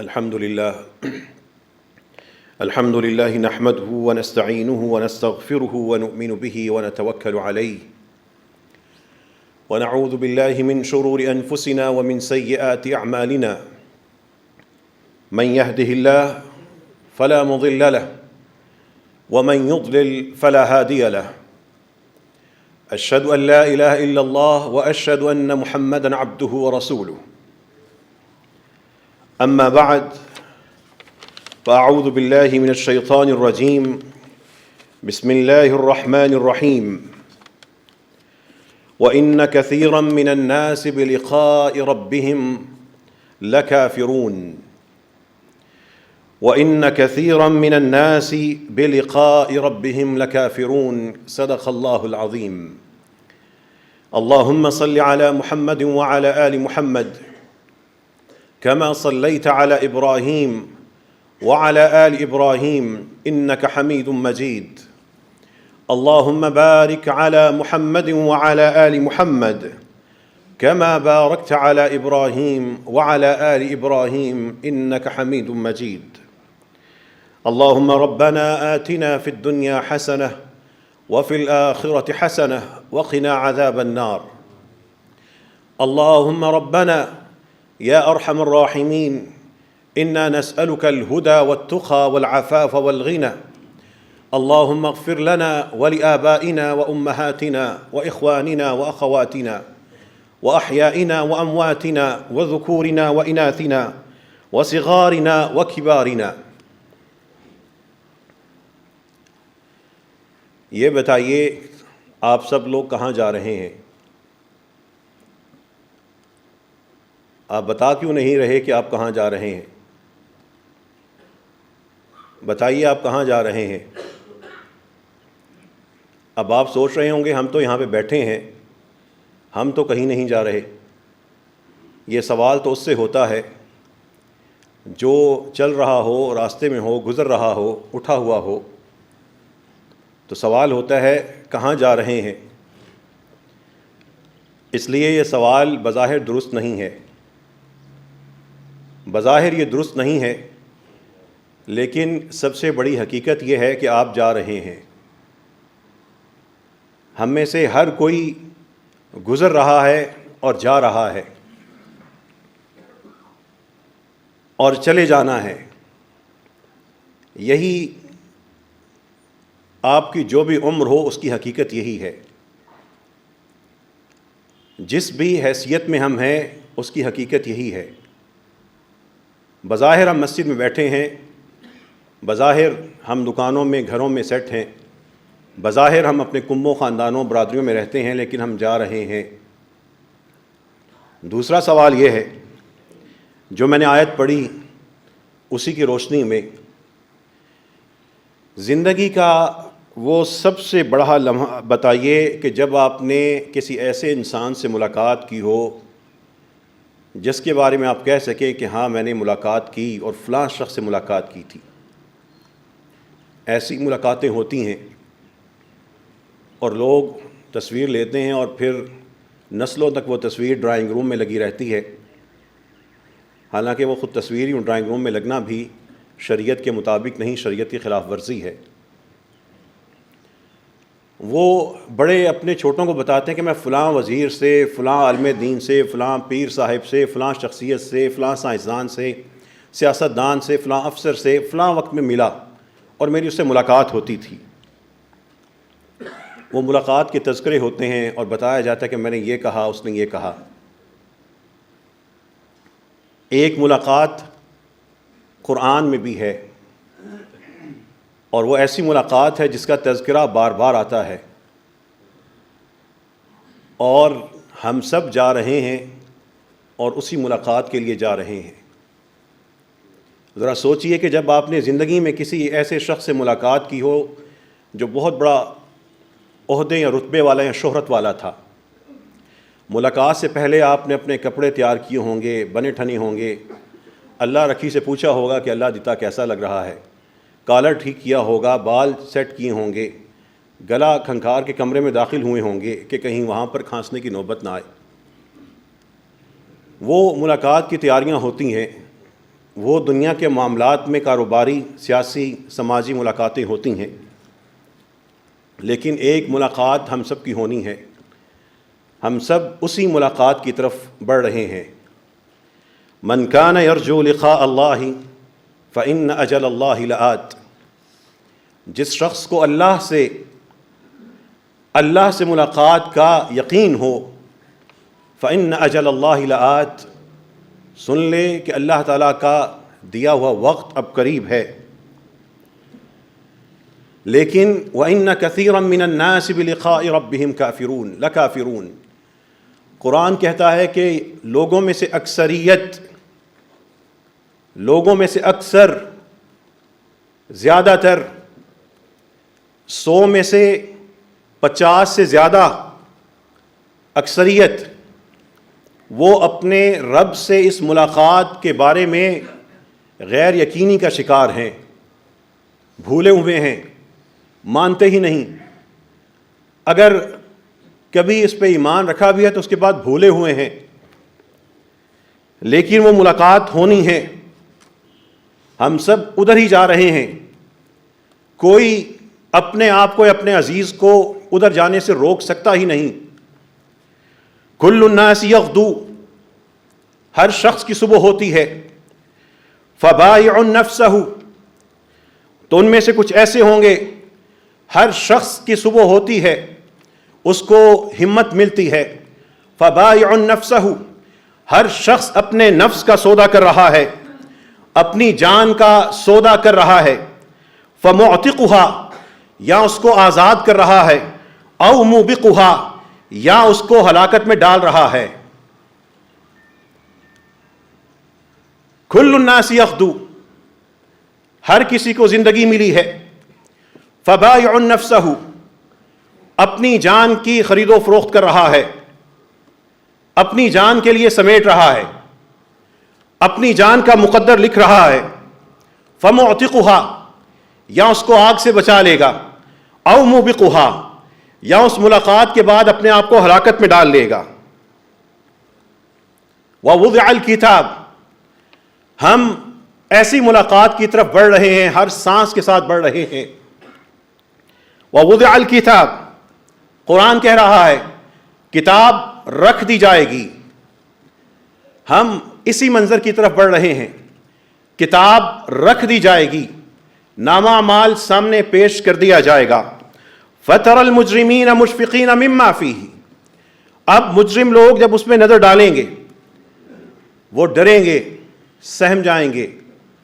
الحمد لله نحمده ونستعينه ونستغفره ونؤمن به ونتوكل عليه ونعوذ بالله من شرور أنفسنا ومن سيئات أعمالنا من يهده الله فلا مضل له ومن يضلل فلا هادي له أشهد أن لا إله إلا الله وأشهد أن محمدًا عبده ورسوله أما بعد فأعوذ بالله من الشيطان الرجيم بسم الله الرحمن الرحيم وإن كثيرا من الناس بلقاء ربهم لكافرون وإن كثيرا من الناس بلقاء ربهم لكافرون صدق الله العظيم اللهم صل على محمد وعلى آل محمد كما صليت على إبراهيم وعلى آل إبراهيم إنك حميد مجيد اللهم بارك على محمد وعلى آل محمد كما باركت على إبراهيم وعلى آل إبراهيم إنك حميد مجيد اللهم ربنا آتنا في الدنيا حسنة وفي الآخرة حسنة وقنا عذاب النار اللهم ربنا يا أرحم الراحمين إنا نسألك الهدى والتقى والعفاف والغنى اللهم اغفر لنا ولآبائنا وأمهاتنا وإخواننا وأخواتنا وأحيائنا وأمواتنا وذكورنا وإناثنا وصغارنا وكبارنا. یہ بتائیے آپ سب لوگ کہاں جا رہے ہیں؟ آپ بتا کیوں نہیں رہے کہ آپ کہاں جا رہے ہیں؟ بتائیے آپ کہاں جا رہے ہیں؟ اب آپ سوچ رہے ہوں گے ہم تو یہاں پہ بیٹھے ہیں، ہم تو کہیں نہیں جا رہے۔ یہ سوال تو اس سے ہوتا ہے جو چل رہا ہو، راستے میں ہو، گزر رہا ہو، اٹھا ہوا ہو، تو سوال ہوتا ہے کہاں جا رہے ہیں؟ اس لیے یہ سوال بظاہر درست نہیں ہے، بظاہر یہ درست نہیں ہے، لیکن سب سے بڑی حقیقت یہ ہے کہ آپ جا رہے ہیں۔ ہم میں سے ہر کوئی گزر رہا ہے اور جا رہا ہے اور چلے جانا ہے۔ یہی آپ کی جو بھی عمر ہو اس کی حقیقت یہی ہے۔ جس بھی حیثیت میں ہم ہیں اس کی حقیقت یہی ہے۔ بظاہر ہم مسجد میں بیٹھے ہیں، بظاہر ہم دکانوں میں، گھروں میں سیٹ ہیں، بظاہر ہم اپنے کنبوں، خاندانوں، برادریوں میں رہتے ہیں، لیکن ہم جا رہے ہیں۔ دوسرا سوال یہ ہے جو میں نے آیت پڑھی اسی کی روشنی میں، زندگی کا وہ سب سے بڑا لمحہ بتائیے کہ جب آپ نے کسی ایسے انسان سے ملاقات کی ہو جس کے بارے میں آپ کہہ سکیں کہ ہاں میں نے ملاقات کی اور فلاں شخص سے ملاقات کی تھی۔ ایسی ملاقاتیں ہوتی ہیں اور لوگ تصویر لیتے ہیں اور پھر نسلوں تک وہ تصویر ڈرائنگ روم میں لگی رہتی ہے، حالانکہ وہ خود تصویر ہی ڈرائنگ روم میں لگنا بھی شریعت کے مطابق نہیں، شریعت کی خلاف ورزی ہے۔ وہ بڑے اپنے چھوٹوں کو بتاتے ہیں کہ میں فلاں وزیر سے، فلاں عالم دین سے، فلاں پیر صاحب سے، فلاں شخصیت سے، فلاں سائنسدان سے، سیاست دان سے، فلاں افسر سے فلاں وقت میں ملا اور میری اس سے ملاقات ہوتی تھی۔ وہ ملاقات کے تذکرے ہوتے ہیں اور بتایا جاتا ہے کہ میں نے یہ کہا، اس نے یہ کہا۔ ایک ملاقات قرآن میں بھی ہے اور وہ ایسی ملاقات ہے جس کا تذکرہ بار بار آتا ہے، اور ہم سب جا رہے ہیں اور اسی ملاقات کے لیے جا رہے ہیں۔ ذرا سوچئے کہ جب آپ نے زندگی میں کسی ایسے شخص سے ملاقات کی ہو جو بہت بڑا عہدے یا رتبے والا یا شہرت والا تھا، ملاقات سے پہلے آپ نے اپنے کپڑے تیار کیے ہوں گے، بنے ٹھنے ہوں گے، اللہ رکھی سے پوچھا ہوگا کہ اللہ دیتا کیسا لگ رہا ہے، کالر ٹھیک کیا ہوگا، بال سیٹ کیے ہوں گے، گلا کھنکھار کے کمرے میں داخل ہوئے ہوں گے کہ کہیں وہاں پر کھانسنے کی نوبت نہ آئے۔ وہ ملاقات کی تیاریاں ہوتی ہیں وہ دنیا کے معاملات میں کاروباری، سیاسی، سماجی ملاقاتیں ہوتی ہیں، لیکن ایک ملاقات ہم سب کی ہونی ہے۔ ہم سب اسی ملاقات کی طرف بڑھ رہے ہیں۔ من کان یرجو لقاء اللہ فإن اجل اللہ لآت۔ جس شخص کو اللہ سے ملاقات کا یقین ہو، فإن اجل اللہ لآت، سن لے کہ اللہ تعالیٰ کا دیا ہوا وقت اب قریب ہے۔ لیکن وَإِنَّ كَثِيرًا مِّنَ النَّاسِ بِلِقَاءِ رَبِّهِمْ كَافِرُونَ لَكَافِرُونَ۔ قرآن کہتا ہے کہ لوگوں میں سے اکثر، زیادہ تر، 100 میں سے 50 سے زیادہ اکثریت، وہ اپنے رب سے اس ملاقات کے بارے میں غیر یقینی کا شکار ہیں، بھولے ہوئے ہیں، مانتے ہی نہیں۔ اگر کبھی اس پہ ایمان رکھا بھی ہے تو اس کے بعد بھولے ہوئے ہیں، لیکن وہ ملاقات ہونی ہے۔ ہم سب ادھر ہی جا رہے ہیں۔ کوئی اپنے آپ کو، اپنے عزیز کو ادھر جانے سے روک سکتا ہی نہیں۔ کل الناس یغدو، ہر شخص کی صبح ہوتی ہے۔ فبائع نفسہ، تو ان میں سے کچھ ایسے ہوں گے، ہر شخص کی صبح ہوتی ہے، اس کو ہمت ملتی ہے۔ فبائع نفسہ، ہر شخص اپنے نفس کا سودا کر رہا ہے، اپنی جان کا سودا کر رہا ہے۔ فمعتقها، یا اس کو آزاد کر رہا ہے، او موبقها، یا اس کو ہلاکت میں ڈال رہا ہے۔ کل الناس یغدو، ہر کسی کو زندگی ملی ہے۔ فبائع نفسہ، اپنی جان کی خرید و فروخت کر رہا ہے، اپنی جان کے لیے سمیٹ رہا ہے، اپنی جان کا مقدر لکھ رہا ہے۔ فمعتقها، یا اس کو آگ سے بچا لے گا، او موبقها، یا اس ملاقات کے بعد اپنے آپ کو ہلاکت میں ڈال لے گا۔ ووضع الکتاب، ہم ایسی ملاقات کی طرف بڑھ رہے ہیں، ہر سانس کے ساتھ بڑھ رہے ہیں۔ ووضع الکتاب، قرآن کہہ رہا ہے کتاب رکھ دی جائے گی۔ ہم اسی منظر کی طرف بڑھ رہے ہیں، کتاب رکھ دی جائے گی، نامہ اعمال سامنے پیش کر دیا جائے گا۔ فَتَرَى الْمُجْرِمِينَ مُشْفِقِينَ مِمَّا فِيهِ، اب مجرم لوگ جب اس میں نظر ڈالیں گے، وہ ڈریں گے، سہم جائیں گے،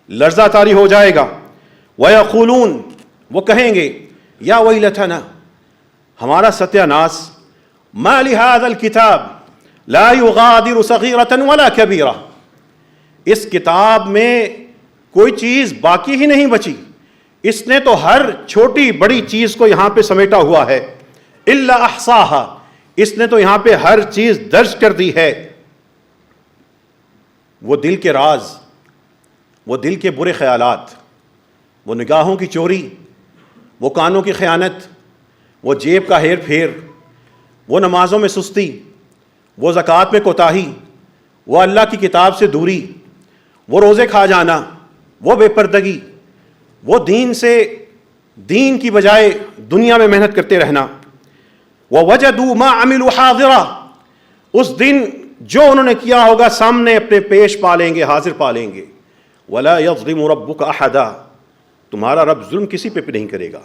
لرزہ طاری ہو جائے گا۔ وَيَقُولُونَ، وہ کہیں گے، یا ویلتنا، ہمارا ستیہ ناس، مَا لِهَذَا الْكِتَابِ لَا يُغَادِرُ صَغِيرَةً وَلَا كَبِيرَةً، اس کتاب میں کوئی چیز باقی ہی نہیں بچی، اس نے تو ہر چھوٹی بڑی چیز کو یہاں پہ سمیٹا ہوا ہے۔ إِلَّا أَحْصَاهَا، اس نے تو یہاں پہ ہر چیز درج کر دی ہے۔ وہ دل کے راز، وہ دل کے برے خیالات، وہ نگاہوں کی چوری، وہ کانوں کی خیانت، وہ جیب کا ہیر پھیر، وہ نمازوں میں سستی، وہ زکوٰۃ میں کوتاہی، وہ اللہ کی کتاب سے دوری، وہ روزے کھا جانا، وہ بے پردگی، وہ دین کی بجائے دنیا میں محنت کرتے رہنا۔ وَوَجَدُوا مَا عَمِلُوا حَاضِرًا، اس دن جو انہوں نے کیا ہوگا سامنے اپنے پیش پا لیں گے، حاضر پا لیں گے۔ وَلَا يَظْلِمُ رَبُّكَ أَحَدًا، تمہارا رب ظلم کسی پہ نہیں کرے گا،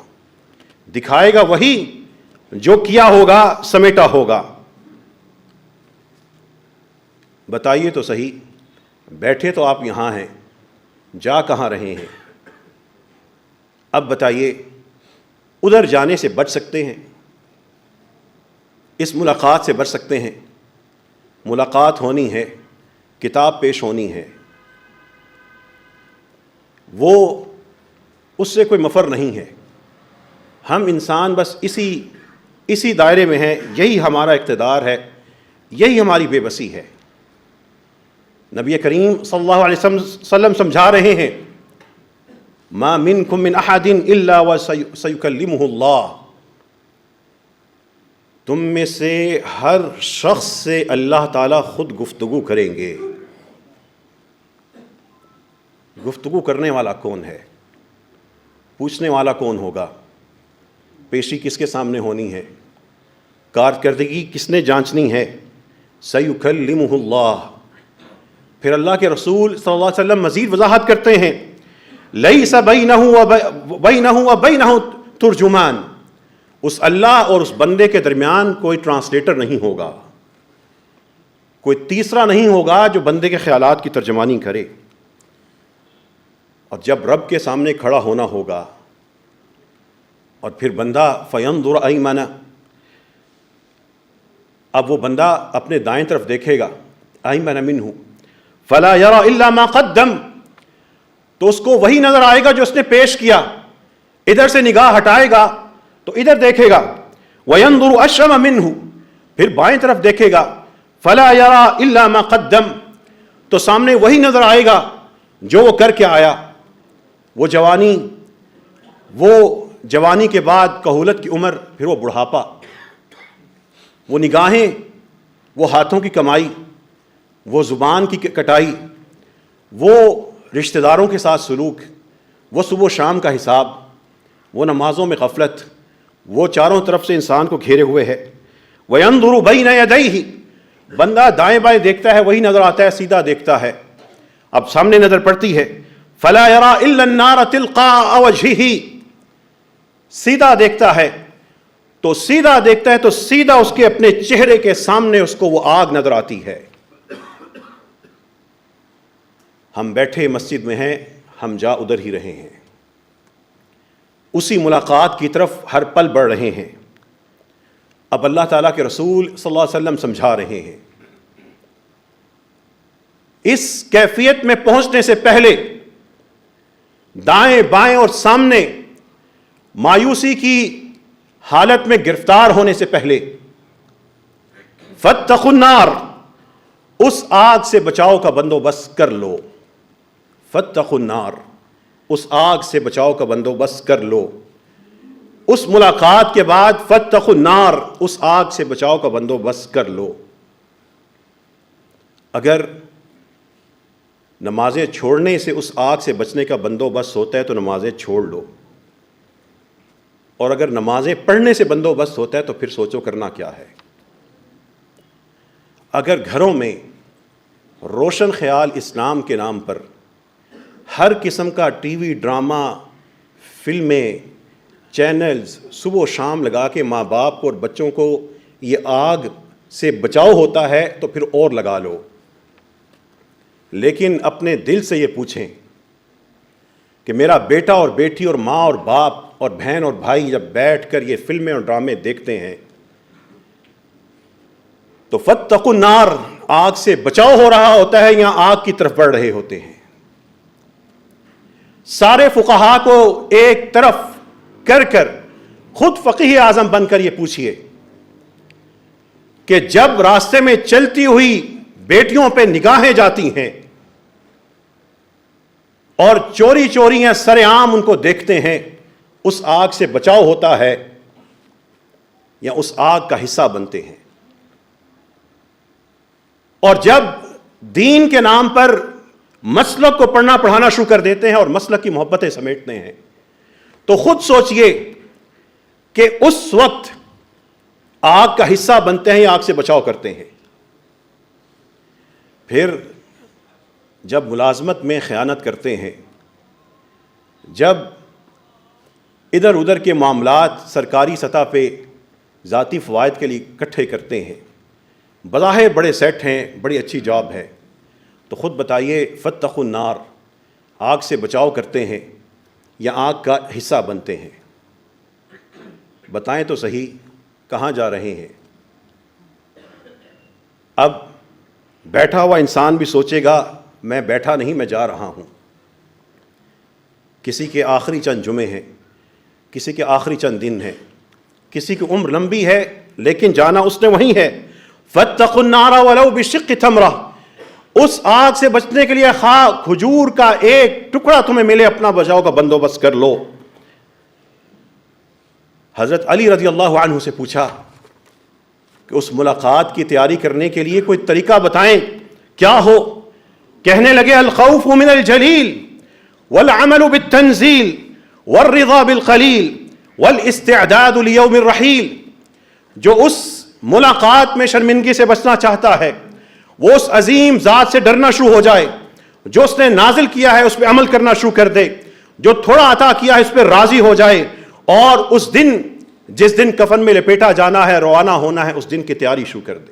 دکھائے گا وہی جو کیا ہوگا، سمیٹا ہوگا۔ بتائیے تو صحیح، بیٹھے تو آپ یہاں ہیں، جا کہاں رہے ہیں؟ اب بتائیے، ادھر جانے سے بچ سکتے ہیں؟ اس ملاقات سے بچ سکتے ہیں؟ ملاقات ہونی ہے، کتاب پیش ہونی ہے، وہ اس سے کوئی مفر نہیں ہے۔ ہم انسان بس اسی دائرے میں ہیں، یہی ہمارا اقتدار ہے، یہی ہماری بے بسی ہے۔ نبی کریم صلی اللہ علیہ وسلم سمجھا رہے ہیں، ما منکم من احد الا وسیکلمہ اللہ، تم میں سے ہر شخص سے اللہ تعالیٰ خود گفتگو کریں گے۔ گفتگو کرنے والا کون ہے، پوچھنے والا کون ہوگا، پیشی کس کے سامنے ہونی ہے، کارکردگی کس نے جانچنی ہے. سیکلمہ اللہ. پھر اللہ کے رسول صلی اللہ علیہ وسلم مزید وضاحت کرتے ہیں لیس بینہ و بینہ ترجمان. اس اللہ اور اس بندے کے درمیان کوئی ٹرانسلیٹر نہیں ہوگا، کوئی تیسرا نہیں ہوگا جو بندے کے خیالات کی ترجمانی کرے. اور جب رب کے سامنے کھڑا ہونا ہوگا اور پھر بندہ فینظر ایمن، اب وہ بندہ اپنے دائیں طرف دیکھے گا، ایمن منہ فلا یری الا ما قدم، تو اس کو وہی نظر آئے گا جو اس نے پیش کیا. ادھر سے نگاہ ہٹائے گا تو ادھر دیکھے گا. وینظر اشم منہ، پھر بائیں طرف دیکھے گا، فلا یری الا ما قدم، تو سامنے وہی نظر آئے گا جو وہ کر کے آیا. وہ جوانی کے بعد کہولت کی عمر، پھر وہ بڑھاپا، وہ نگاہیں، وہ ہاتھوں کی کمائی، وہ زبان کی کٹائی، وہ رشتہ داروں کے ساتھ سلوک، وہ صبح و شام کا حساب، وہ نمازوں میں غفلت، وہ چاروں طرف سے انسان کو گھیرے ہوئے ہے. وَيَنْظُرُ بَيْنَ يَدَيْهِ، بندہ دائیں بائیں دیکھتا ہے، وہی نظر آتا ہے، سیدھا دیکھتا ہے. اب سامنے نظر پڑتی ہے، فَلَا يَرَى إِلَّا النَّارَ تِلْقَاءَ وَجْهِهِ، سیدھا دیکھتا ہے تو سیدھا دیکھتا ہے تو سیدھا اس کے اپنے چہرے کے سامنے اس کو وہ آگ نظر آتی ہے. ہم بیٹھے مسجد میں ہیں، ہم جا ادھر ہی رہے ہیں، اسی ملاقات کی طرف ہر پل بڑھ رہے ہیں. اب اللہ تعالیٰ کے رسول صلی اللہ علیہ وسلم سمجھا رہے ہیں اس کیفیت میں پہنچنے سے پہلے، دائیں بائیں اور سامنے مایوسی کی حالت میں گرفتار ہونے سے پہلے، فاتقوا النار، اس آگ سے بچاؤ کا بندوبست کر لو. فاتقوا النار، اس آگ سے بچاؤ کا بندوبست کر لو. اس ملاقات کے بعد فاتقوا النار، اس آگ سے بچاؤ کا بندوبست کر لو. اگر نمازیں چھوڑنے سے اس آگ سے بچنے کا بندوبست ہوتا ہے تو نمازیں چھوڑ لو، اور اگر نمازیں پڑھنے سے بندوبست ہوتا ہے تو پھر سوچو کرنا کیا ہے. اگر گھروں میں روشن خیال اسلام کے نام پر ہر قسم کا ٹی وی ڈرامہ، فلمیں، چینلز صبح و شام لگا کے ماں باپ کو اور بچوں کو یہ آگ سے بچاؤ ہوتا ہے تو پھر اور لگا لو. لیکن اپنے دل سے یہ پوچھیں کہ میرا بیٹا اور بیٹی اور ماں اور باپ اور بہن اور بھائی جب بیٹھ کر یہ فلمیں اور ڈرامے دیکھتے ہیں تو فاتقوا النار، آگ سے بچاؤ ہو رہا ہوتا ہے یا آگ کی طرف بڑھ رہے ہوتے ہیں. سارے فقہا کو ایک طرف کر کر خود فقیہ اعظم بن کر یہ پوچھئے کہ جب راستے میں چلتی ہوئی بیٹیوں پہ نگاہیں جاتی ہیں اور چوری چوریاں سر عام ان کو دیکھتے ہیں، اس آگ سے بچاؤ ہوتا ہے یا اس آگ کا حصہ بنتے ہیں؟ اور جب دین کے نام پر مسلک کو پڑھنا پڑھانا شروع کر دیتے ہیں اور مسلک کی محبتیں سمیٹتے ہیں تو خود سوچئے کہ اس وقت آگ کا حصہ بنتے ہیں یا آگ سے بچاؤ کرتے ہیں. پھر جب ملازمت میں خیانت کرتے ہیں، جب ادھر ادھر کے معاملات سرکاری سطح پہ ذاتی فوائد کے لیے اکٹھے کرتے ہیں، بظاہر بڑے سیٹ ہیں، بڑی اچھی جاب ہے، تو خود بتائیے فاتقوا النار، آگ سے بچاؤ کرتے ہیں یا آگ کا حصہ بنتے ہیں؟ بتائیں تو صحیح کہاں جا رہے ہیں؟ اب بیٹھا ہوا انسان بھی سوچے گا میں بیٹھا نہیں، میں جا رہا ہوں. کسی کے آخری چند جمعے ہیں، کسی کے آخری چند دن ہیں، کسی کی عمر لمبی ہے لیکن جانا اس نے وہیں ہے. فاتقوا النار ولو بشق تمرہ، اس آگ سے بچنے کے لیے خواہ کھجور کا ایک ٹکڑا تمہیں ملے، اپنا بچاؤ کا بندوبست کر لو. حضرت علی رضی اللہ عنہ سے پوچھا کہ اس ملاقات کی تیاری کرنے کے لیے کوئی طریقہ بتائیں، کیا ہو؟ کہنے لگے الخوف من الجلیل والعمل بالتنزیل والرضا بالقلیل والاستعداد لیوم الرحیل. جو اس ملاقات میں شرمندگی سے بچنا چاہتا ہے وہ اس عظیم ذات سے ڈرنا شروع ہو جائے. جو اس نے نازل کیا ہے اس پہ عمل کرنا شروع کر دے. جو تھوڑا عطا کیا ہے اس پہ راضی ہو جائے. اور اس دن جس دن کفن میں لپیٹا جانا ہے, روانہ ہونا ہے, اس دن کی تیاری شروع کر دے.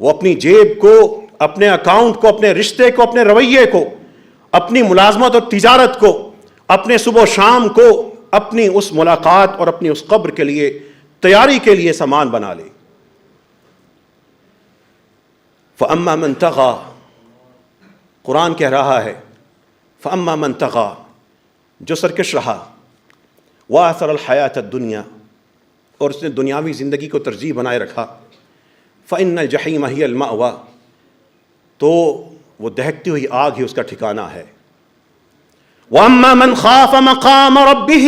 وہ اپنی جیب کو, اپنے اکاؤنٹ کو, اپنے رشتے کو, اپنے رویے کو, اپنی ملازمت اور تجارت کو, اپنے صبح و شام کو اپنی اس ملاقات اور اپنی اس قبر کے لیے تیاری کے لیے سامان بنا لے. فَأَمَّا مَن طَغَىٰ, قرآن کہہ رہا ہے فَأَمَّا مَن طَغَىٰ, جو سرکش رہا, وَآثَرَ الْحَيَاةَ الدُّنْيَا, اور اس نے دنیاوی زندگی کو ترجیح بنائے رکھا, فَإِنَّ الْجَحِيمَ هِيَ الْمَأْوَىٰ, تو وہ دہکتی ہوئی آگ ہی اس کا ٹھکانہ ہے. وَأَمَّا مَنْ خَافَ مَقَامَ رَبِّهِ,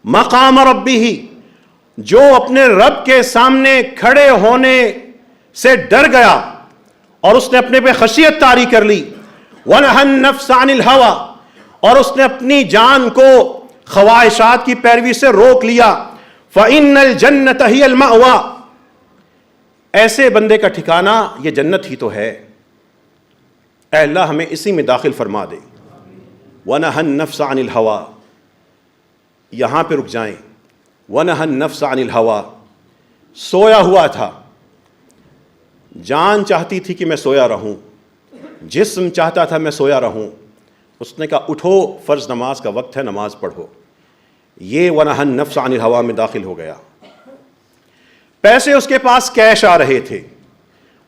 مقام ربه, جو اپنے رب کے سامنے کھڑے ہونے سے ڈر گیا اور اس نے اپنے پہ خشیت طاری کر لی. وَنَهَى النَّفْسَ عَنِ الْهَوَىٰ, اور اس نے اپنی جان کو خواہشات کی پیروی سے روک لیا. فَإِنَّ الْجَنَّةَ هِيَ الْمَأْوَىٰ, ایسے بندے کا ٹھکانہ یہ جنت ہی تو ہے. اے اللہ ہمیں اسی میں داخل فرما دے. وَنَهَى النَّفْسَ عَنِ الْهَوَىٰ, یہاں پہ رک جائیں. وَنَهَى النَّفْسَ عَنِ الْهَوَىٰ, سویا ہوا تھا, جان چاہتی تھی کہ میں سویا رہوں, جسم چاہتا تھا میں سویا رہوں. اس نے کہا اٹھو, فرض نماز کا وقت ہے, نماز پڑھو. یہ وَنَهَى النَّفْسَ عَنِ الْهَوَىٰ میں داخل ہو گیا. پیسے اس کے پاس کیش آ رہے تھے,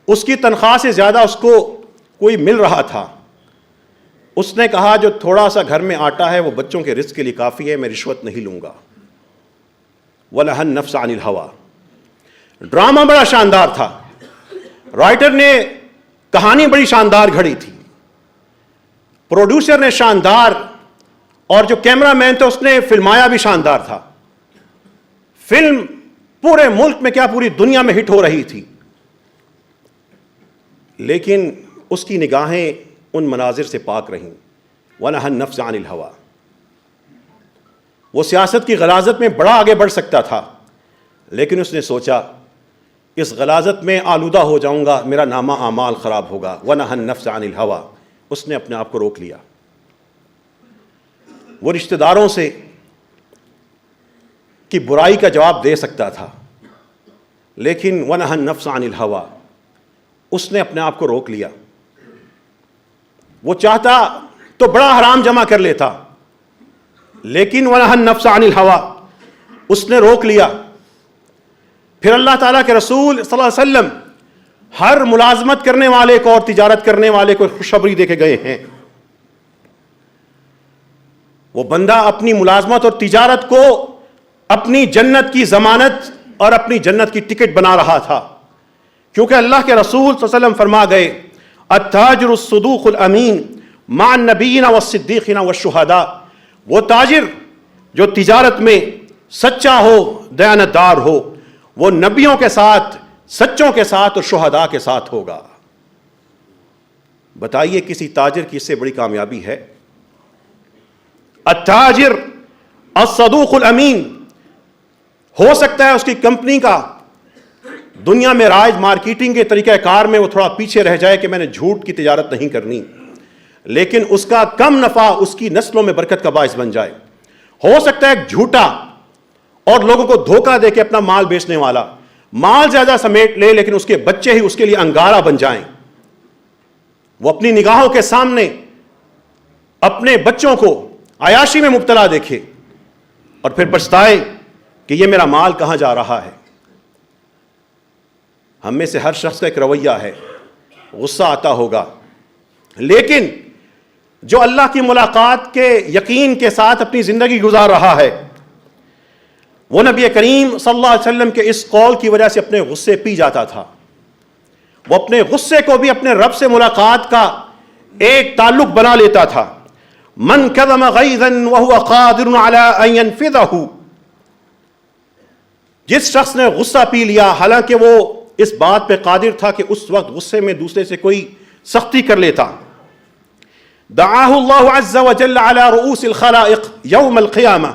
اس کی تنخواہ سے زیادہ اس کو کوئی مل رہا تھا. اس نے کہا جو تھوڑا سا گھر میں آٹا ہے وہ بچوں کے رزق کے لیے کافی ہے, میں رشوت نہیں لوں گا. وَنَهَى النَّفْسَ عَنِ الْهَوَىٰ. ڈرامہ بڑا شاندار تھا, رائٹر نے کہانی بڑی شاندار گھڑی تھی, پروڈیوسر نے شاندار, اور جو کیمرہ مین تھا اس نے فلمایا بھی شاندار تھا. فلم پورے ملک میں کیا پوری دنیا میں ہٹ ہو رہی تھی, لیکن اس کی نگاہیں ان مناظر سے پاک رہیں. وَنَهَى النَّفْسَ عَنِ الْهَوَىٰ. وہ سیاست کی غلاظت میں بڑا آگے بڑھ سکتا تھا, لیکن اس نے سوچا اس غلاظت میں آلودہ ہو جاؤں گا, میرا نامہ اعمال خراب ہوگا. وَنَهَى النَّفْسَ عَنِ الْهَوَىٰ. اس نے اپنے آپ کو روک لیا. وہ رشتہ داروں سے کی برائی کا جواب دے سکتا تھا, لیکن وَنَهَى النَّفْسَ عَنِ الْهَوَىٰ, اس نے اپنے آپ کو روک لیا. وہ چاہتا تو بڑا حرام جمع کر لیتا, لیکن وَنَهَى النَّفْسَ عَنِ الْهَوَىٰ, اس نے روک لیا. پھر اللہ تعالیٰ کے رسول صلی اللہ علیہ وسلم ہر ملازمت کرنے والے کو اور تجارت کرنے والے کو خوشخبری دے کے گئے ہیں. وہ بندہ اپنی ملازمت اور تجارت کو اپنی جنت کی ضمانت اور اپنی جنت کی ٹکٹ بنا رہا تھا, کیونکہ اللہ کے رسول صلی اللہ علیہ وسلم فرما گئے التاجر الصدوق الامین مع النبیین والصدیقین والشہداء. وہ تاجر جو تجارت میں سچا ہو, دیانتدار ہو, وہ نبیوں کے ساتھ, سچوں کے ساتھ اور شہداء کے ساتھ ہوگا. بتائیے کسی تاجر کی اس سے بڑی کامیابی ہے؟ التاجر الصدوق الامین. ہو سکتا ہے اس کی کمپنی کا دنیا میں رائج مارکیٹنگ کے طریقہ کار میں وہ تھوڑا پیچھے رہ جائے کہ میں نے جھوٹ کی تجارت نہیں کرنی, لیکن اس کا کم نفع اس کی نسلوں میں برکت کا باعث بن جائے. ہو سکتا ہے ایک جھوٹا اور لوگوں کو دھوکہ دے کے اپنا مال بیچنے والا مال زیادہ سمیٹ لے, لیکن اس کے بچے ہی اس کے لیے انگارہ بن جائیں. وہ اپنی نگاہوں کے سامنے اپنے بچوں کو عیاشی میں مبتلا دیکھے اور پھر پچھتائے کہ یہ میرا مال کہاں جا رہا ہے. ہم میں سے ہر شخص کا ایک رویہ ہے, غصہ آتا ہوگا, لیکن جو اللہ کی ملاقات کے یقین کے ساتھ اپنی زندگی گزار رہا ہے, وہ نبی کریم صلی اللہ علیہ وسلم کے اس قول کی وجہ سے اپنے غصے پی جاتا تھا. وہ اپنے غصے کو بھی اپنے رب سے ملاقات کا ایک تعلق بنا لیتا تھا. من کظم غیظا وهو قادر على ان ينفذه. جس شخص نے غصہ پی لیا حالانکہ وہ اس بات پہ قادر تھا کہ اس وقت غصے میں دوسرے سے کوئی سختی کر لیتا. دعاہ اللہ عز وجل علی رؤوس الخلائق یوم القیامہ،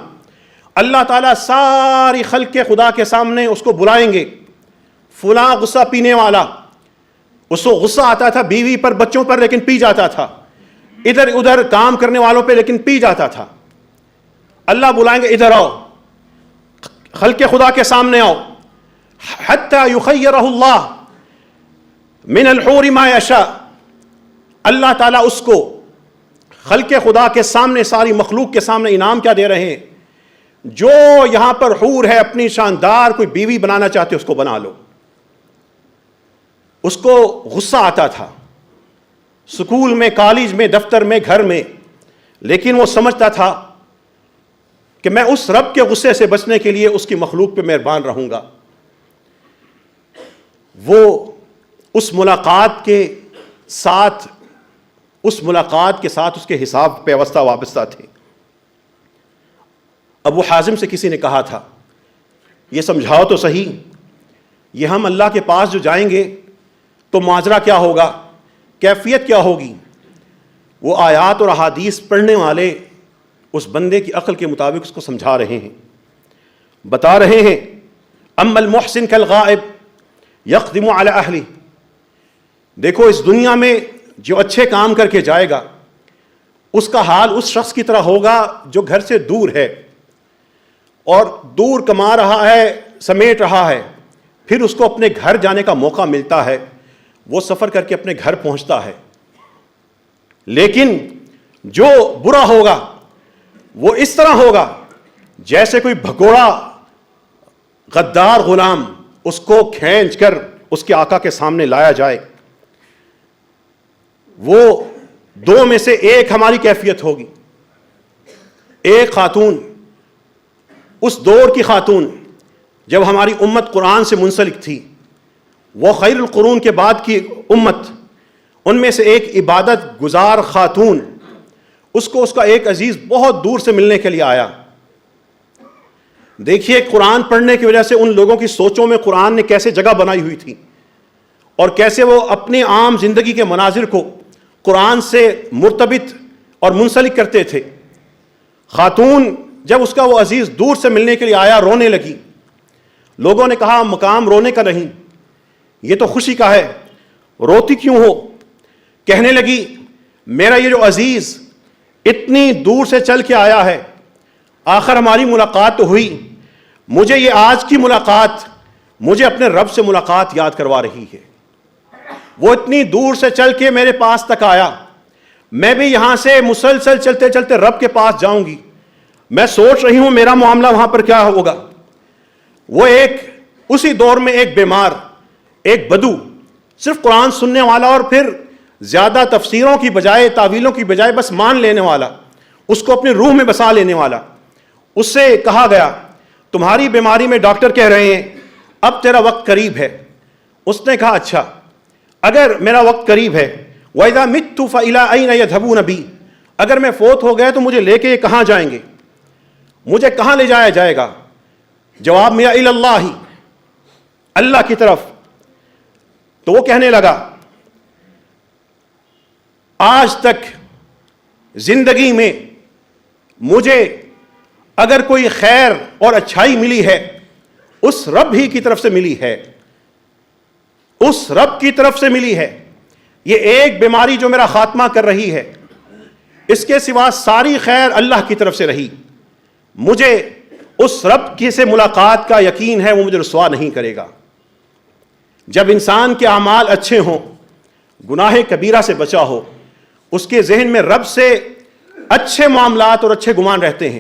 اللہ تعالیٰ ساری خلق خدا کے سامنے اس کو بلائیں گے. فلاں غصہ پینے والا، اس کو غصہ آتا تھا بیوی پر بچوں پر لیکن پی جاتا تھا، ادھر ادھر کام کرنے والوں پہ لیکن پی جاتا تھا. اللہ بلائیں گے ادھر آؤ، خلق خدا کے سامنے آؤ. حتی یخیرہ اللہ من الحور ما یشاء، اللہ تعالیٰ اس کو خلق خدا کے سامنے، ساری مخلوق کے سامنے انعام کیا دے رہے ہیں؟ جو یہاں پر حور ہے اپنی شاندار کوئی بیوی بنانا چاہتے اس کو بنا لو. اس کو غصہ آتا تھا سکول میں، کالج میں، دفتر میں، گھر میں، لیکن وہ سمجھتا تھا کہ میں اس رب کے غصے سے بچنے کے لیے اس کی مخلوق پہ مہربان رہوں گا. وہ اس ملاقات کے ساتھ اس کے حساب پہ وابستہ تھے. ابو حازم سے کسی نے کہا تھا یہ سمجھاؤ تو صحیح، یہ ہم اللہ کے پاس جو جائیں گے تو ماجرا کیا ہوگا، کیفیت کیا ہوگی؟ وہ آیات اور احادیث پڑھنے والے اس بندے کی عقل کے مطابق اس کو سمجھا رہے ہیں، بتا رہے ہیں اما المحسن کالغائب یقدم علی اہلہ. دیکھو اس دنیا میں جو اچھے کام کر کے جائے گا اس کا حال اس شخص کی طرح ہوگا جو گھر سے دور ہے اور دور کما رہا ہے، سمیٹ رہا ہے، پھر اس کو اپنے گھر جانے کا موقع ملتا ہے، وہ سفر کر کے اپنے گھر پہنچتا ہے. لیکن جو برا ہوگا وہ اس طرح ہوگا جیسے کوئی بھگوڑا غدار غلام اس کو کھینچ کر اس کے آقا کے سامنے لایا جائے. وہ دو میں سے ایک ہماری کیفیت ہوگی. ایک خاتون، اس دور کی خاتون جب ہماری امت قرآن سے منسلک تھی، وہ خیر القرون کے بعد کی امت، ان میں سے ایک عبادت گزار خاتون، اس کو اس کا ایک عزیز بہت دور سے ملنے کے لیے آیا. دیکھیے قرآن پڑھنے کی وجہ سے ان لوگوں کی سوچوں میں قرآن نے کیسے جگہ بنائی ہوئی تھی اور کیسے وہ اپنے عام زندگی کے مناظر کو قرآن سے مرتبط اور منسلک کرتے تھے. خاتون جب اس کا وہ عزیز دور سے ملنے کے لیے آیا رونے لگی. لوگوں نے کہا مقام رونے کا نہیں، یہ تو خوشی کا ہے، روتی کیوں ہو؟ کہنے لگی میرا یہ جو عزیز اتنی دور سے چل کے آیا ہے، آخر ہماری ملاقات تو ہوئی، مجھے یہ آج کی ملاقات مجھے اپنے رب سے ملاقات یاد کروا رہی ہے. وہ اتنی دور سے چل کے میرے پاس تک آیا، میں بھی یہاں سے مسلسل چلتے چلتے رب کے پاس جاؤں گی. میں سوچ رہی ہوں میرا معاملہ وہاں پر کیا ہوگا. وہ اسی دور میں ایک بیمار، ایک بدو، صرف قرآن سننے والا اور پھر زیادہ تفسیروں کی بجائے، تعویلوں کی بجائے بس مان لینے والا، اس کو اپنی روح میں بسا لینے والا. اس سے کہا گیا تمہاری بیماری میں ڈاکٹر کہہ رہے ہیں اب تیرا وقت قریب ہے. اس نے کہا اچھا اگر میرا وقت قریب ہے، وَإِذَا مِتُّ فَإِلَىٰ أَيْنَ يَذْهَبُونَ بِي، اگر میں فوت ہو گیا تو مجھے لے کے یہ کہاں جائیں گے، مجھے کہاں لے جایا جائے گا؟ جواب میں إِلَى اللَّهِ، اللہ کی طرف. تو وہ کہنے لگا آج تک زندگی میں مجھے اگر کوئی خیر اور اچھائی ملی ہے اس رب ہی کی طرف سے ملی ہے، اس رب کی طرف سے ملی ہے. یہ ایک بیماری جو میرا خاتمہ کر رہی ہے، اس کے سوا ساری خیر اللہ کی طرف سے رہی. مجھے اس رب کی سے ملاقات کا یقین ہے، وہ مجھے رسوا نہیں کرے گا. جب انسان کے اعمال اچھے ہوں، گناہ کبیرہ سے بچا ہو، اس کے ذہن میں رب سے اچھے معاملات اور اچھے گمان رہتے ہیں.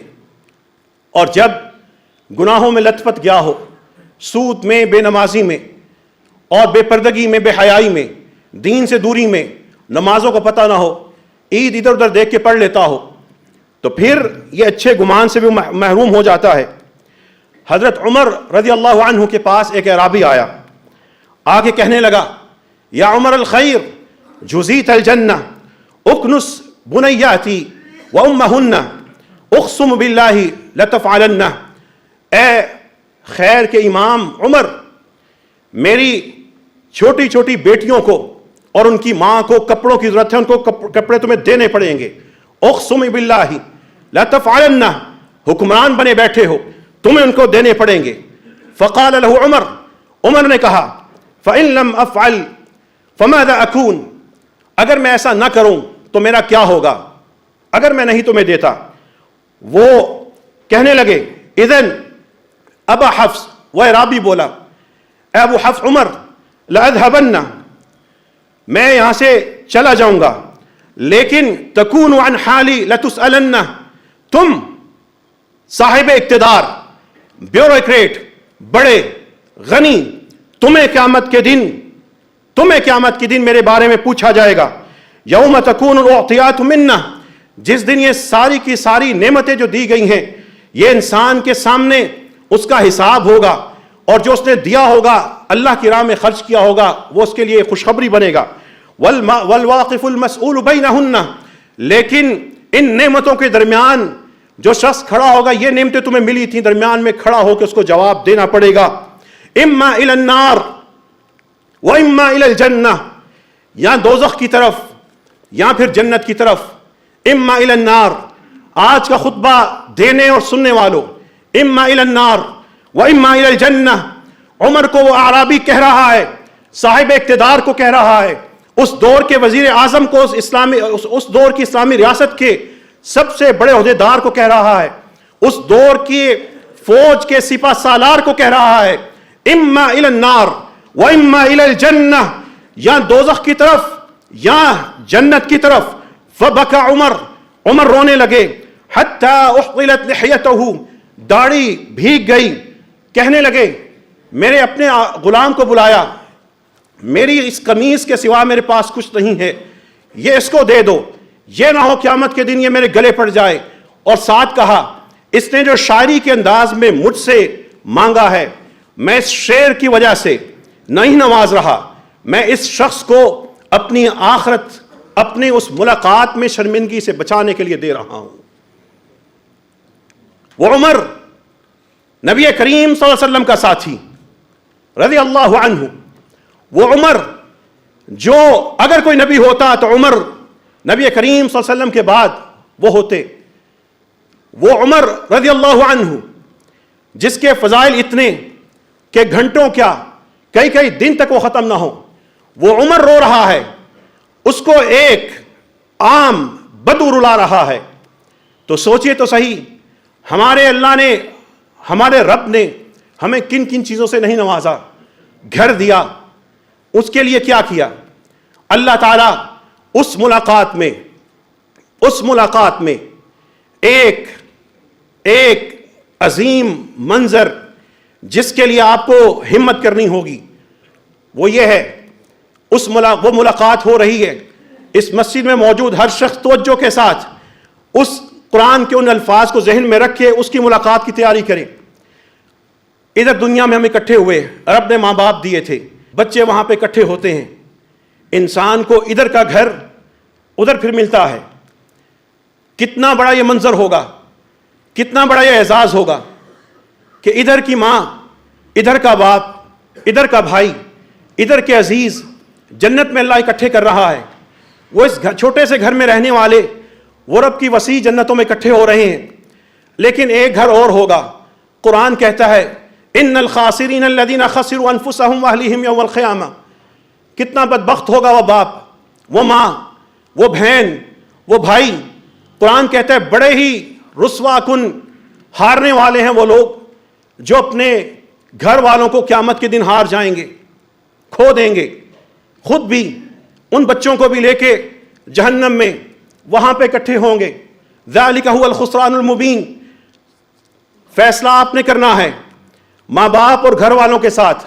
اور جب گناہوں میں لت پت گیا ہو، سود میں، بے نمازی میں اور بے پردگی میں، بے حیائی میں، دین سے دوری میں، نمازوں کا پتہ نہ ہو، عید ادھر ادھر دیکھ کے پڑھ لیتا ہو، تو پھر یہ اچھے گمان سے بھی محروم ہو جاتا ہے. حضرت عمر رضی اللہ عنہ کے پاس ایک اعرابی آیا، آگے کہنے لگا یا عمر الخیر جزیت الجنہ اکنس بنیاتی وامہن اقسم باللہ لتفعلن. اے خیر کے امام عمر، میری چھوٹی چھوٹی بیٹیوں کو اور ان کی ماں کو کپڑوں کی ضرورت ہے، ان کو کپڑے تمہیں دینے پڑیں گے. اقسم باللہ لا تفعلن، حکمران بنے بیٹھے ہو، تمہیں ان کو دینے پڑیں گے. فقال له عمر، عمر نے کہا فإن لم أفعل فماذا أكون، اگر میں ایسا نہ کروں تو میرا کیا ہوگا اگر میں نہیں تمہیں دیتا. وہ کہنے لگے اذن ابا حفص، وہ اعرابی بولا اے ابو حفص عمر، لأذهبن، میں یہاں سے چلا جاؤں گا، لیکن تکون عن حالی لتسألن، تم صاحب اقتدار، بیوروکریٹ، بڑے غنی، تمہیں قیامت کے دن میرے بارے میں پوچھا جائے گا. یوم تکون الاعطیات منا، جس دن یہ ساری کی ساری نعمتیں جو دی گئی ہیں یہ انسان کے سامنے اس کا حساب ہوگا، اور جو اس نے دیا ہوگا اللہ کی راہ میں خرچ کیا ہوگا وہ اس کے لیے خوشخبری بنے گا. والواقف المسئول بینہن، لیکن ان نعمتوں کے درمیان جو شخص کھڑا ہوگا، یہ نعمتیں تمہیں ملی تھیں، درمیان میں کھڑا ہو کے اس کو جواب دینا پڑے گا. اما الی النار و اما الی الجنہ، یا دوزخ کی طرف یا پھر جنت کی طرف. اما الی النار، آج کا خطبہ دینے اور سننے والوں، اما الی النار و اما الی الجنہ. عمر کو وہ اعرابی کہہ رہا ہے، صاحب اقتدار کو کہہ رہا ہے، اس دور کے وزیر اعظم کو، اس دور کی اسلامی ریاست کے سب سے بڑے عہدیدار کو کہہ رہا ہے، اس دور کی فوج کے سپہ سالار کو کہہ رہا ہے اما الی النار و اما الی الجنہ، یا دوزخ کی طرف یا جنت کی طرف. فبکا عمر رونے لگے، حتی احطلت لحیتہ، داڑھی بھیگ گئی. کہنے لگے میرے اپنے غلام کو بلایا، میری اس قمیص کے سوا میرے پاس کچھ نہیں ہے، یہ اس کو دے دو، یہ نہ ہو قیامت کے دن یہ میرے گلے پڑ جائے. اور ساتھ کہا اس نے جو شاعری کے انداز میں مجھ سے مانگا ہے، میں اس شعر کی وجہ سے نہیں نواز رہا، میں اس شخص کو اپنی آخرت، اپنی اس ملاقات میں شرمندگی سے بچانے کے لیے دے رہا ہوں. وہ عمر نبی کریم صلی اللہ علیہ وسلم کا ساتھی رضی اللہ عنہ، وہ عمر جو اگر کوئی نبی ہوتا تو عمر نبی کریم صلی اللہ علیہ وسلم کے بعد وہ ہوتے. وہ عمر رضی اللہ عنہ جس کے فضائل اتنے کہ گھنٹوں کیا کئی دن تک وہ ختم نہ ہو. وہ عمر رو رہا ہے، اس کو ایک عام بدو رلا رہا ہے. تو سوچئے تو صحیح، ہمارے اللہ نے، ہمارے رب نے ہمیں کن کن چیزوں سے نہیں نوازا. گھر دیا، اس کے لیے کیا کیا اللہ تعالیٰ. اس ملاقات میں ایک عظیم منظر جس کے لیے آپ کو ہمت کرنی ہوگی وہ یہ ہے، وہ ملاقات ہو رہی ہے. اس مسجد میں موجود ہر شخص توجہ کے ساتھ اس قرآن کے ان الفاظ کو ذہن میں رکھ کے اس کی ملاقات کی تیاری کریں. ادھر دنیا میں ہم اکٹھے ہوئے، رب نے ماں باپ دیے تھے، بچے وہاں پہ اکٹھے ہوتے ہیں، انسان کو ادھر کا گھر ادھر پھر ملتا ہے. کتنا بڑا یہ منظر ہوگا، کتنا بڑا یہ اعزاز ہوگا کہ ادھر کی ماں، ادھر کا باپ، ادھر کا بھائی، ادھر کے عزیز جنت میں اللہ اکٹھے کر رہا ہے. وہ اس چھوٹے سے گھر میں رہنے والے وہ رب کی وسیع جنتوں میں اکٹھے ہو رہے ہیں. لیکن ایک گھر اور ہوگا. قرآن کہتا ہے ان الخاسرین الذین خسروا انفسهم واہلیہم یوم القیامہ. کتنا بدبخت ہوگا وہ باپ، وہ ماں، وہ بہن، وہ بھائی. قرآن کہتا ہے بڑے ہی رسوا کن ہارنے والے ہیں وہ لوگ جو اپنے گھر والوں کو قیامت کے دن ہار جائیں گے، کھو دیں گے، خود بھی ان بچوں کو بھی لے کے جہنم میں وہاں پہ اکٹھے ہوں گے. ذالک هو الخسران المبین. فیصلہ آپ نے کرنا ہے ماں باپ اور گھر والوں کے ساتھ.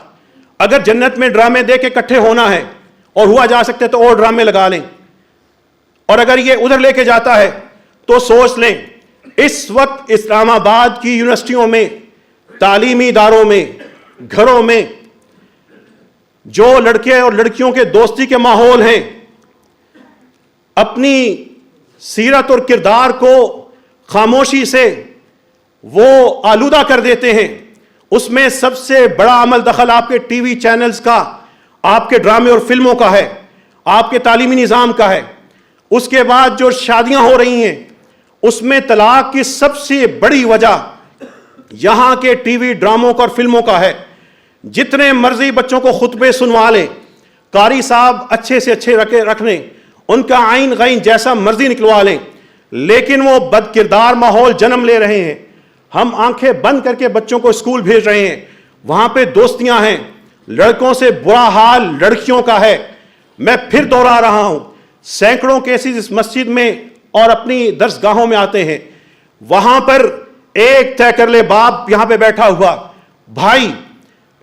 اگر جنت میں ڈرامے دے کے اکٹھے ہونا ہے اور ہوا جا سکتے تو اور ڈرامے لگا لیں، اور اگر یہ ادھر لے کے جاتا ہے تو سوچ لیں اس وقت اسلام آباد کی یونیورسٹیوں میں، تعلیمی اداروں میں، گھروں میں جو لڑکے اور لڑکیوں کے دوستی کے ماحول ہیں، اپنی سیرت اور کردار کو خاموشی سے وہ آلودہ کر دیتے ہیں. اس میں سب سے بڑا عمل دخل آپ کے ٹی وی چینلز کا، آپ کے ڈرامے اور فلموں کا ہے. آپ کے تعلیمی نظام کا ہے. اس کے بعد جو شادیاں ہو رہی ہیں اس میں طلاق کی سب سے بڑی وجہ یہاں کے ٹی وی ڈراموں کا اور فلموں کا ہے. جتنے مرضی بچوں کو خطبے سنوا لیں, قاری صاحب اچھے سے اچھے رکھ لیں, ان کا عین غین جیسا مرضی نکلوا لیں, لیکن وہ بد کردار ماحول جنم لے رہے ہیں. ہم آنکھیں بند کر کے بچوں کو اسکول بھیج رہے ہیں, وہاں پہ دوستیاں ہیں, لڑکوں سے برا حال لڑکیوں کا ہے. میں پھر دوہرا رہا ہوں, سینکڑوں کیسز اس مسجد میں اور اپنی درس گاہوں میں آتے ہیں. وہاں پر ایک طے کر لے باپ یہاں پہ بیٹھا ہوا بھائی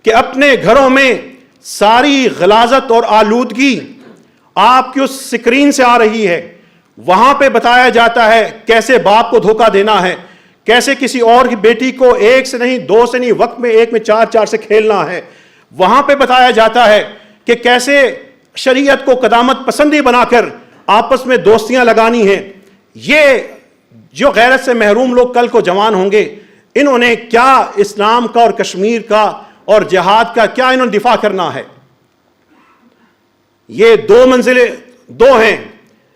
کہ اپنے گھروں میں ساری غلاظت اور آلودگی آپ کی اس سکرین سے آ رہی ہے. وہاں پہ بتایا جاتا ہے کیسے باپ کو دھوکہ دینا ہے, کیسے کسی اور کی بیٹی کو ایک سے نہیں دو سے نہیں وقت میں ایک میں چار چار سے کھیلنا ہے. وہاں پہ بتایا جاتا ہے کہ کیسے شریعت کو قدامت پسندی بنا کر آپس میں دوستیاں لگانی ہیں. یہ جو غیرت سے محروم لوگ کل کو جوان ہوں گے, انہوں نے کیا اسلام کا اور کشمیر کا اور جہاد کا کیا انہوں نے دفاع کرنا ہے؟ یہ دو منزلیں دو ہیں,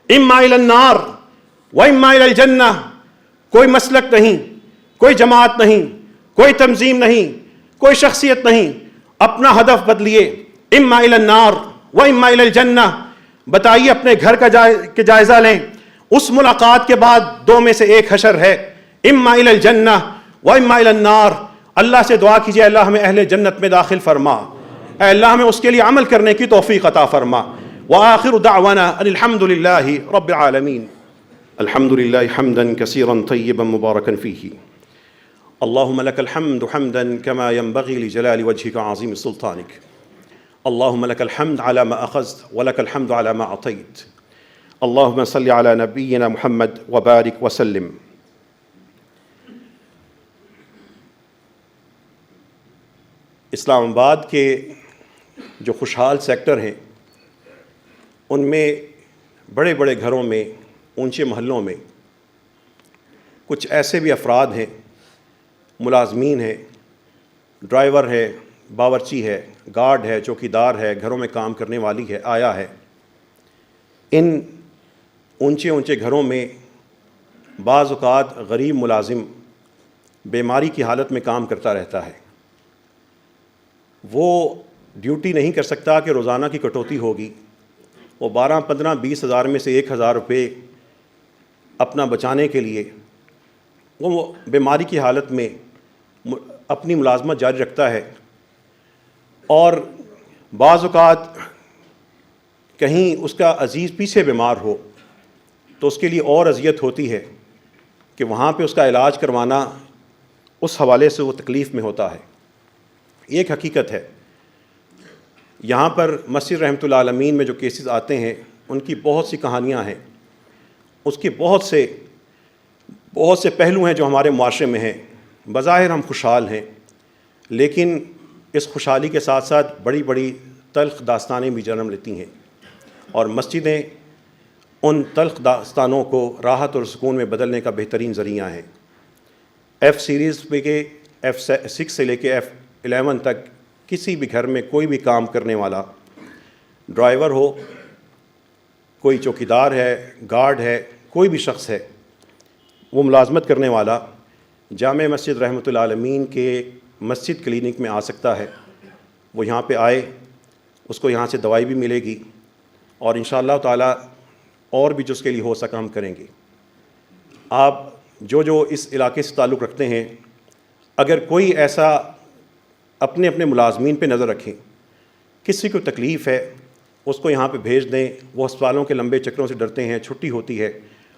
اما الی النار و اما الی الجنہ. کوئی مسلک نہیں, کوئی جماعت نہیں, کوئی تنظیم نہیں, کوئی شخصیت نہیں. اپنا ہدف بدلیے, اما الی النار و اما الی الجنہ. بتائیے, اپنے گھر کا جائزہ لیں. اس ملاقات کے بعد دو میں سے ایک حشر ہے, اما الی الجنہ و اما الی النار. اللہ سے دعا کیجئے اللہ ہمیں اہل جنت میں داخل فرما, اے اللہ ہمیں اس کے لیے عمل کرنے کی توفیق عطا فرما. وآخر دعوانا ان الحمد للہ رب العالمین. الحمد للہ حمدا کثیرا طیبا مبارکا فیہ. اللہم لک الحمد حمدا کما ينبغی لجلال وجہک عظیم سلطانک. اللہم لک الحمد على ما اخذت ولک الحمد على ما اعطیت. اللہم صلی علی نبینا محمد وبارک وسلم. اسلام آباد کے جو خوشحال سیکٹر ہیں ان میں بڑے بڑے گھروں میں, اونچے محلوں میں کچھ ایسے بھی افراد ہیں, ملازمین ہیں, ڈرائیور ہے, باورچی ہے, گارڈ ہے, چوکیدار ہے, گھروں میں کام کرنے والی ہے, آیا ہے. ان اونچے اونچے گھروں میں بعض اوقات غریب ملازم بیماری کی حالت میں کام کرتا رہتا ہے. وہ ڈیوٹی نہیں کر سکتا کہ روزانہ کی کٹوتی ہوگی. وہ 12, 15, 20 ہزار میں سے 1,000 روپے اپنا بچانے کے لیے وہ بیماری کی حالت میں اپنی ملازمت جاری رکھتا ہے. اور بعض اوقات کہیں اس کا عزیز پیچھے بیمار ہو تو اس کے لیے اور اذیت ہوتی ہے کہ وہاں پہ اس کا علاج کروانا اس حوالے سے وہ تکلیف میں ہوتا ہے. یہ ایک حقیقت ہے. یہاں پر مسجد رحمۃ اللہ عالمین میں جو کیسز آتے ہیں ان کی بہت سی کہانیاں ہیں, اس کے بہت سے پہلو ہیں جو ہمارے معاشرے میں ہیں. بظاہر ہم خوشحال ہیں, لیکن اس خوشحالی کے ساتھ ساتھ بڑی بڑی تلخ داستانیں بھی جنم لیتی ہیں, اور مسجدیں ان تلخ داستانوں کو راحت اور سکون میں بدلنے کا بہترین ذریعہ ہیں. ایف سیریز پہ کے F6 سے لے کے F11 تک کسی بھی گھر میں کوئی بھی کام کرنے والا, ڈرائیور ہو, کوئی چوکیدار ہے, گارڈ ہے, کوئی بھی شخص ہے, وہ ملازمت کرنے والا جامع مسجد رحمۃ اللہ عالمین کے مسجد کلینک میں آ سکتا ہے. وہ یہاں پہ آئے, اس کو یہاں سے دوائی بھی ملے گی, اور انشاءاللہ تعالیٰ اور بھی جو اس کے لیے ہو سکا ہم کریں گے. آپ جو اس علاقے سے تعلق رکھتے ہیں, اگر کوئی ایسا اپنے ملازمین پہ نظر رکھیں, کسی کو تکلیف ہے اس کو یہاں پہ بھیج دیں. وہ ہسپتالوں کے لمبے چکروں سے ڈرتے ہیں, چھٹی ہوتی ہے,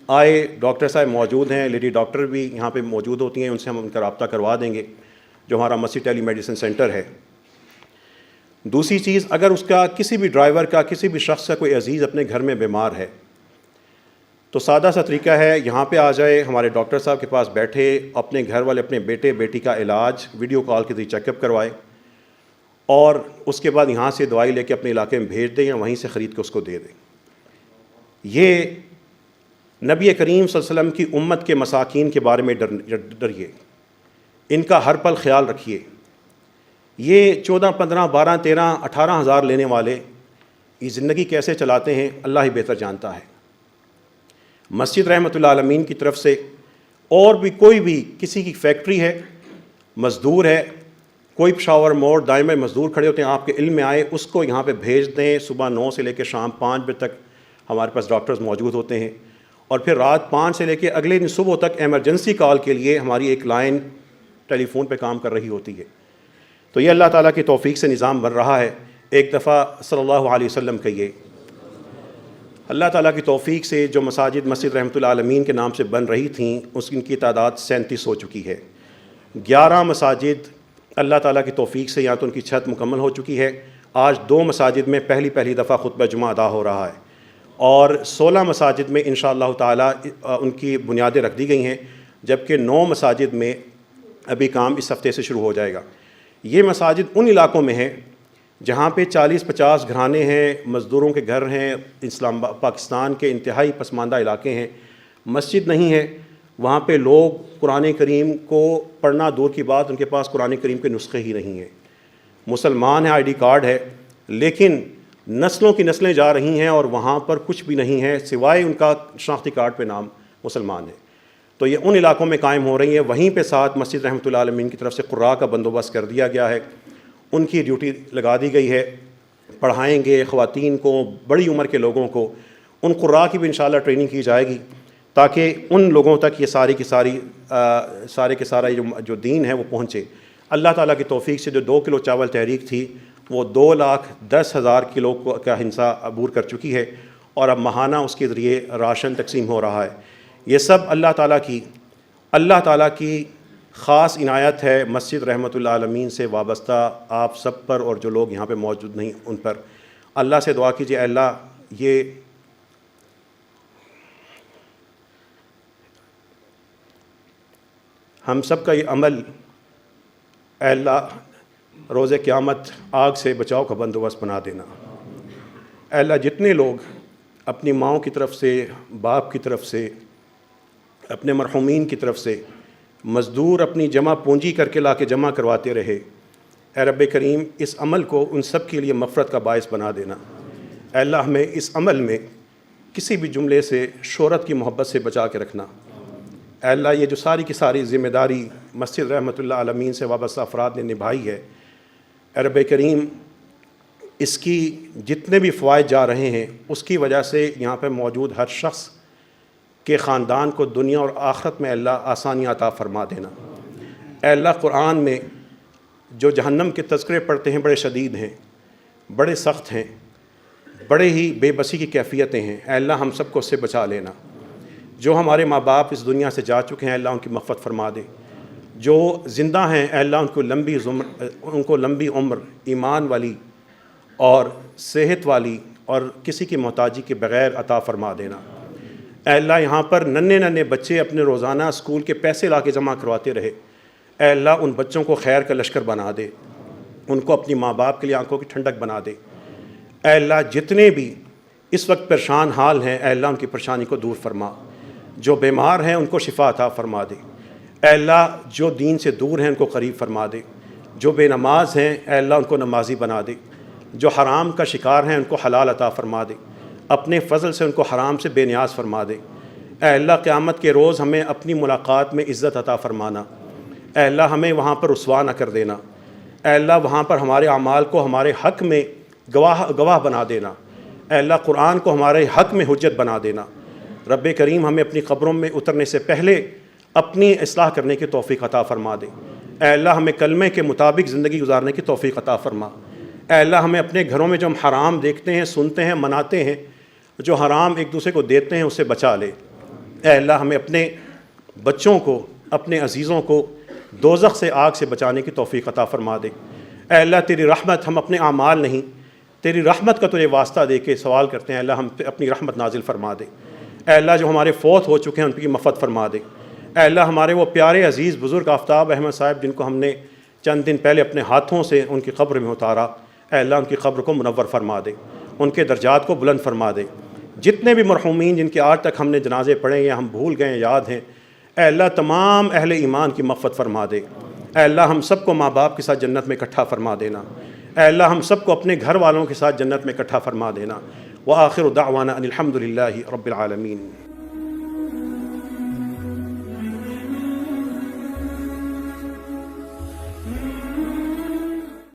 آئے, ڈاکٹر صاحب موجود ہیں, لیڈی ڈاکٹر بھی یہاں پہ موجود ہوتی ہیں, ان سے ہم ان کا رابطہ کروا دیں گے, جو ہمارا مسجد ٹیلی میڈیسن سینٹر ہے. دوسری چیز, اگر اس کا کسی بھی ڈرائیور کا, کسی بھی شخص کا کوئی عزیز اپنے گھر میں بیمار ہے تو سادہ سا طریقہ ہے, یہاں پہ آ جائے, ہمارے ڈاکٹر صاحب کے پاس بیٹھے, اپنے گھر والے اپنے بیٹے بیٹی کا علاج ویڈیو کال کے ذریعے چیک اپ کروائے, اور اس کے بعد یہاں سے دوائی لے کے اپنے علاقے میں بھیج دیں یا وہیں سے خرید کے اس کو دے دیں. یہ نبی کریم صلی اللہ علیہ وسلم کی امت کے مساکین کے بارے میں ڈریے, ان کا ہر پل خیال رکھیے. یہ 14, 15, 12, 13, 18 ہزار لینے والے یہ زندگی کیسے چلاتے ہیں اللہ ہی بہتر جانتا ہے۔ مسجد رحمۃ اللہ عالمین کی طرف سے اور بھی کوئی بھی کسی کی فیکٹری ہے، مزدور ہے، کوئی پشاور موڑ دائیں میں مزدور کھڑے ہوتے ہیں، آپ کے علم میں آئے اس کو یہاں پہ بھیج دیں۔ صبح 9 سے لے کے شام 5 بجے تک ہمارے پاس ڈاکٹرز موجود ہوتے ہیں، اور پھر رات 5 سے لے کے اگلے دن صبح تک ایمرجنسی کال کے لیے ہماری ایک لائن ٹیلی فون پہ کام کر رہی ہوتی ہے۔ تو یہ اللہ تعالیٰ کی توفیق سے نظام بن رہا ہے۔ ایک دفعہ صلی اللہ علیہ وسلم کہیے، اللہ تعالیٰ کی توفیق سے جو مساجد مسجد رحمۃ اللہ عالمین کے نام سے بن رہی تھیں ان کی تعداد 37 ہو چکی ہے۔ 11 مساجد اللہ تعالیٰ کی توفیق سے یا تو ان کی چھت مکمل ہو چکی ہے، آج 2 مساجد میں پہلی دفعہ خطبہ جمعہ ادا ہو رہا ہے، اور 16 مساجد میں انشاءاللہ تعالیٰ ان کی بنیادیں رکھ دی گئی ہیں، جبکہ 9 مساجد میں ابھی کام اس ہفتے سے شروع ہو جائے گا۔ یہ مساجد ان علاقوں میں ہیں جہاں پہ 40-50 گھرانے ہیں، مزدوروں کے گھر ہیں، پاکستان کے انتہائی پسماندہ علاقے ہیں، مسجد نہیں ہے، وہاں پہ لوگ قرآن کریم کو پڑھنا دور کی بات، ان کے پاس قرآن کریم کے نسخے ہی نہیں ہیں۔ مسلمان ہیں، ID کارڈ ہے، لیکن نسلوں کی نسلیں جا رہی ہیں اور وہاں پر کچھ بھی نہیں ہے سوائے ان کا شناختی کارڈ پہ نام مسلمان ہے۔ تو یہ ان علاقوں میں قائم ہو رہی ہیں، وہیں پہ ساتھ مسجد رحمۃ اللہ عالمین کی طرف سے قراء کا بندوبست کر دیا گیا ہے، ان کی ڈیوٹی لگا دی گئی ہے، پڑھائیں گے جو کو، بڑی عمر کے لوگوں کو، ان قراء کی بھی انشاءاللہ ٹریننگ کی جائے گی تاکہ ان لوگوں تک یہ سارے کے سارا جو دین ہے وہ پہنچے۔ اللہ تعالیٰ کی توفیق سے جو 2 کلو چاول تحریک تھی وہ 2,10,000 کلو کا ہنسا عبور کر چکی ہے، اور اب ماہانہ اس کے ذریعے راشن تقسیم ہو رہا ہے۔ یہ سب اللہ تعالیٰ کی خاص عنایت ہے مسجد رحمۃ اللہ عالمین سے وابستہ آپ سب پر، اور جو لوگ یہاں پہ موجود نہیں ان پر۔ اللہ سے دعا کیجیے، اے اللہ یہ ہم سب کا یہ عمل، اے اللہ روز قیامت آگ سے بچاؤ کا بندوبست بنا دینا۔ اے اللہ جتنے لوگ اپنی ماؤں کی طرف سے، باپ کی طرف سے، اپنے مرحومین کی طرف سے مزدور اپنی جمع پونجی کر کے لا کے جمع کرواتے رہے، اے رب کریم اس عمل کو ان سب کے لیے مغفرت کا باعث بنا دینا۔ اے اللہ ہمیں اس عمل میں کسی بھی جملے سے شہرت کی محبت سے بچا کے رکھنا۔ اے اللہ یہ جو ساری کی ساری ذمہ داری مسجد رحمۃ اللہ عالمین سے وابستہ افراد نے نبھائی ہے، اے رب کریم اس کی جتنے بھی فوائد جا رہے ہیں اس کی وجہ سے یہاں پہ موجود ہر شخص کے خاندان کو دنیا اور آخرت میں اللہ آسانیاں عطا فرما دینا۔ اے اللہ قرآن میں جو جہنم کے تذکرے پڑھتے ہیں بڑے شدید ہیں، بڑے سخت ہیں، بڑے ہی بے بسی کی کیفیتیں ہیں، اے اللہ ہم سب کو اس سے بچا لینا۔ جو ہمارے ماں باپ اس دنیا سے جا چکے ہیں، اللہ ان کی مغفرت فرما دے۔ جو زندہ ہیں اے اللہ ان کو لمبی عمر ایمان والی اور صحت والی اور کسی کی محتاجی کے بغیر عطا فرما دینا۔ اے اللہ یہاں پر ننھے بچے اپنے روزانہ اسکول کے پیسے لا کے جمع کرواتے رہے، اے اللہ ان بچوں کو خیر کا لشکر بنا دے، ان کو اپنی ماں باپ کے لیے آنکھوں کی ٹھنڈک بنا دے۔ اے اللہ جتنے بھی اس وقت پریشان حال ہیں اے اللہ ان کی پریشانی کو دور فرما، جو بیمار ہیں ان کو شفا عطا فرما دے۔ اے اللہ جو دین سے دور ہیں ان کو قریب فرما دے، جو بے نماز ہیں اے اللہ ان کو نمازی بنا دے، جو حرام کا شکار ہیں ان کو حلال عطا فرما دے، اپنے فضل سے ان کو حرام سے بے نیاز فرما دے۔ اے اللہ قیامت کے روز ہمیں اپنی ملاقات میں عزت عطا فرمانا، اے اللہ ہمیں وہاں پر رسوا نہ کر دینا، اے اللہ وہاں پر ہمارے اعمال کو ہمارے حق میں گواہ بنا دینا، اے اللہ قرآن کو ہمارے حق میں حجت بنا دینا۔ رب کریم ہمیں اپنی قبروں میں اترنے سے پہلے اپنی اصلاح کرنے کی توفیق عطا فرما دے۔ اے اللہ ہمیں کلمے کے مطابق زندگی گزارنے کی توفیق عطا فرما۔ اے اللہ ہمیں اپنے گھروں میں جو ہم حرام دیکھتے ہیں، سنتے ہیں، مناتے ہیں، جو حرام ایک دوسرے کو دیتے ہیں اس سے بچا لے۔ اے اللہ ہمیں اپنے بچوں کو، اپنے عزیزوں کو دوزخ سے، آگ سے بچانے کی توفیق عطا فرما دے۔ اے اللہ تیری رحمت، ہم اپنے اعمال نہیں، تیری رحمت کا تجھے واسطہ دے کے سوال کرتے ہیں، اے اللہ ہم پہ اپنی رحمت نازل فرما دے۔ اے اللہ جو ہمارے فوت ہو چکے ہیں ان کی مغفرت فرما دے۔ اے اللہ ہمارے وہ پیارے عزیز بزرگ آفتاب احمد صاحب جن کو ہم نے چند دن پہلے اپنے ہاتھوں سے ان کی قبر میں اتارا، اے اللہ ان کی قبر کو منور فرما دے، ان کے درجات کو بلند فرما دے۔ جتنے بھی مرحومین جن کے آج تک ہم نے جنازے پڑھے یا ہم بھول گئے یاد ہیں، اے اللہ تمام اہل ایمان کی مغفرت فرما دے۔ اے اللہ ہم سب کو ماں باپ کے ساتھ جنت میں اکٹھا فرما دینا۔ اے اللہ ہم سب کو اپنے گھر والوں کے ساتھ جنت میں اکٹھا فرما دینا۔ وآخر دعوانا ان الحمد للہ رب العالمین۔